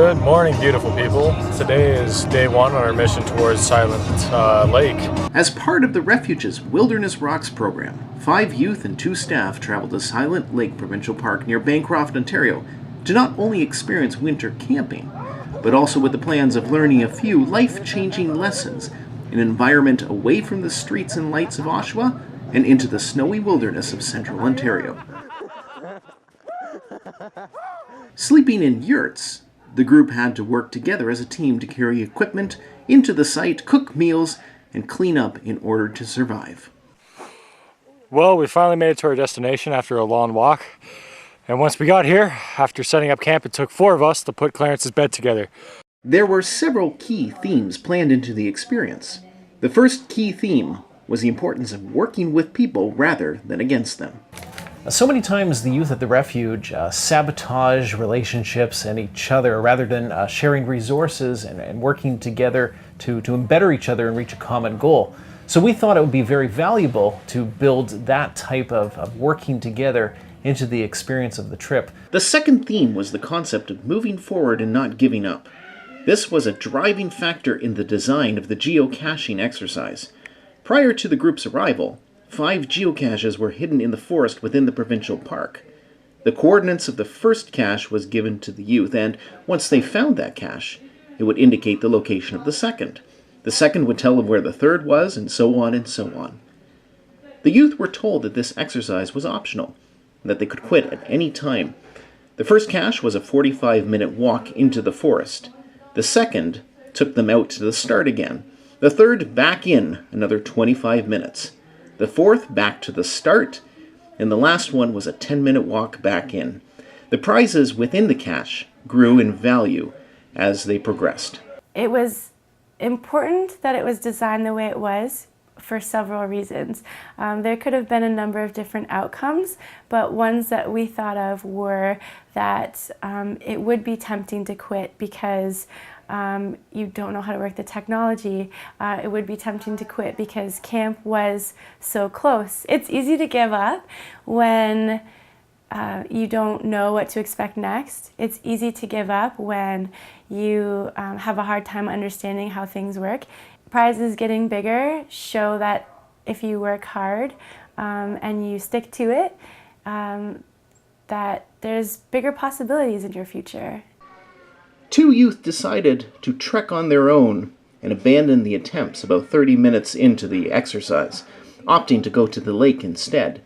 Good morning, beautiful people. Today is day one on our mission towards Silent Lake. As part of the Refuge's Wilderness Rocks program, 5 youth and 2 staff traveled to Silent Lake Provincial Park near Bancroft, Ontario, to not only experience winter camping, but also with the plans of learning a few life-changing lessons in an environment away from the streets and lights of Oshawa and into the snowy wilderness of central Ontario. Sleeping in yurts, the group had to work together as a team to carry equipment into the site, cook meals, and clean up in order to survive. Well, we finally made it to our destination after a long walk. And once we got here, after setting up camp, it took 4 of us to put Clarence's bed together. There were several key themes planned into the experience. The first key theme was the importance of working with people rather than against them. So many times the youth at the Refuge sabotage relationships and each other rather than sharing resources and working together to better each other and reach a common goal. So we thought it would be very valuable to build that type of working together into the experience of the trip. The second theme was the concept of moving forward and not giving up. This was a driving factor in the design of the geocaching exercise. Prior to the group's arrival, 5 geocaches were hidden in the forest within the provincial park. The coordinates of the first cache was given to the youth, and once they found that cache, it would indicate the location of the second. The second would tell them where the third was, and so on and so on. The youth were told that this exercise was optional, and that they could quit at any time. The first cache was a 45-minute walk into the forest. The second took them out to the start again. The third back in another 25 minutes. The fourth back to the start, and the last one was a 10-minute walk back in. The prizes within the cache grew in value as they progressed. It was important that it was designed the way it was for several reasons. There could have been a number of different outcomes, but ones that we thought of were that it would be tempting to quit because you don't know how to work the technology. It would be tempting to quit because camp was so close. It's easy to give up when you don't know what to expect next. It's easy to give up when you have a hard time understanding how things work. Prizes getting bigger show that if you work hard and you stick to it, that there's bigger possibilities in your future. 2 youth decided to trek on their own and abandon the attempts about 30 minutes into the exercise, opting to go to the lake instead.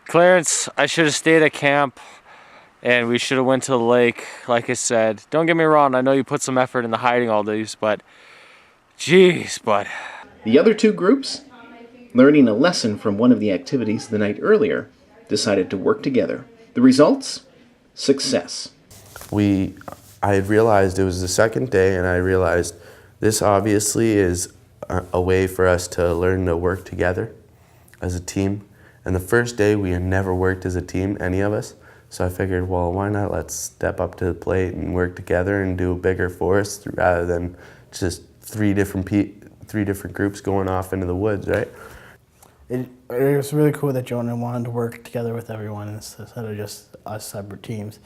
Clarence, I should have stayed at camp and we should have went to the lake, like I said. Don't get me wrong, I know you put some effort into hiding all these, but jeez, bud. The other 2 groups, learning a lesson from one of the activities the night earlier, decided to work together. The results? Success. I had realized it was the second day, and I realized this obviously is a way for us to learn to work together as a team. And the first day we had never worked as a team, any of us. So I figured, well, why not let's step up to the plate and work together and do a bigger forest rather than just three different groups going off into the woods, right? It was really cool that Jonah wanted to work together with everyone instead of just us separate teams.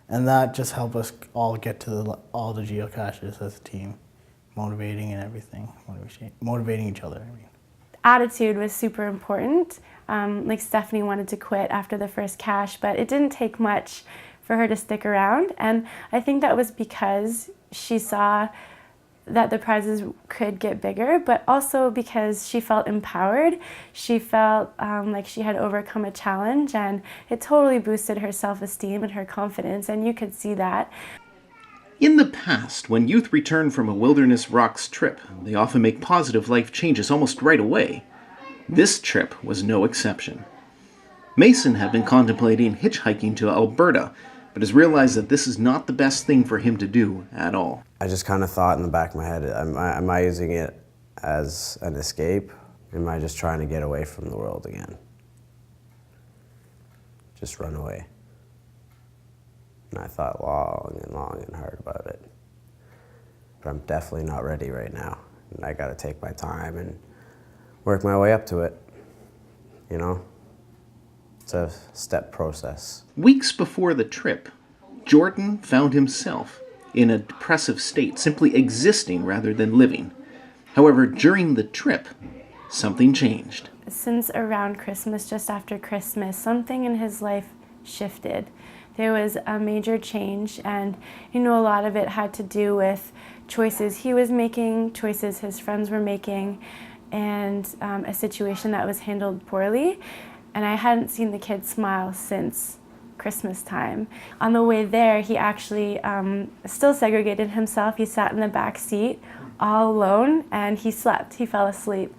And that just helped us all get to all the geocaches as a team, motivating and everything, motivating each other. Attitude was super important. Like Stephanie wanted to quit after the first cache, but it didn't take much for her to stick around. And I think that was because she saw that the prizes could get bigger, but also because she felt empowered. She felt like she had overcome a challenge, and it totally boosted her self-esteem and her confidence, and you could see that. In the past, when youth return from a Wilderness Rocks trip, they often make positive life changes almost right away. This trip was no exception. Mason had been contemplating hitchhiking to Alberta, but has realized that this is not the best thing for him to do at all. I just kind of thought in the back of my head, am I using it as an escape? Am I just trying to get away from the world again? Just run away. And I thought long and hard about it. But I'm definitely not ready right now. And I gotta take my time and work my way up to it, you know? It's a step process. Weeks before the trip, Jordan found himself in a depressive state, simply existing rather than living. However, during the trip, something changed. Since around Christmas, just after Christmas, something in his life shifted. There was a major change, and a lot of it had to do with choices he was making, choices his friends were making, and a situation that was handled poorly. And I hadn't seen the kid smile since Christmas time. On the way there, he actually still segregated himself. He sat in the back seat all alone, and he slept. He fell asleep.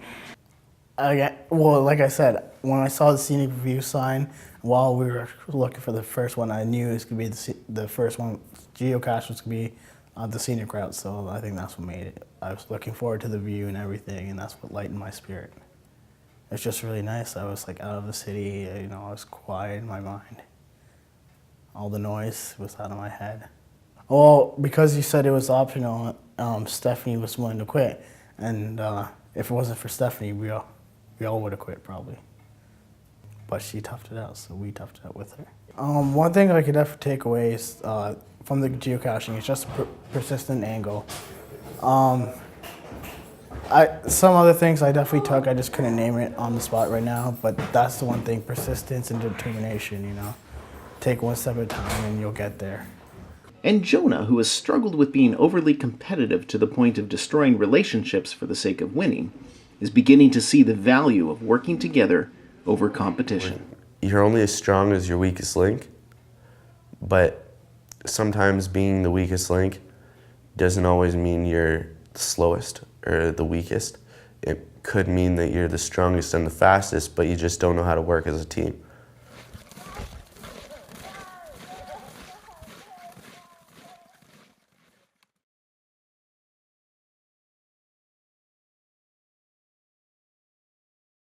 Well, like I said, when I saw the scenic review sign, while we were looking for the first one, I knew it was going to be the first one. Geocache was going to be the scenic route, so I think that's what made it. I was looking forward to the view and everything, and that's what lightened my spirit. It's just really nice. I was like out of the city, I was quiet in my mind. All the noise was out of my head. Well, because you said it was optional, Stephanie was willing to quit, and if it wasn't for Stephanie, we all would have quit probably. But she toughed it out, so we toughed it out with her. One thing I could definitely take away is from the geocaching, it's just a persistent angle. Some other things I definitely took, I just couldn't name it on the spot right now, but that's the one thing, persistence and determination, Take one step at a time and you'll get there. And Jonah, who has struggled with being overly competitive to the point of destroying relationships for the sake of winning, is beginning to see the value of working together over competition. You're only as strong as your weakest link, but sometimes being the weakest link doesn't always mean you're the slowest or the weakest. It could mean that you're the strongest and the fastest, but you just don't know how to work as a team.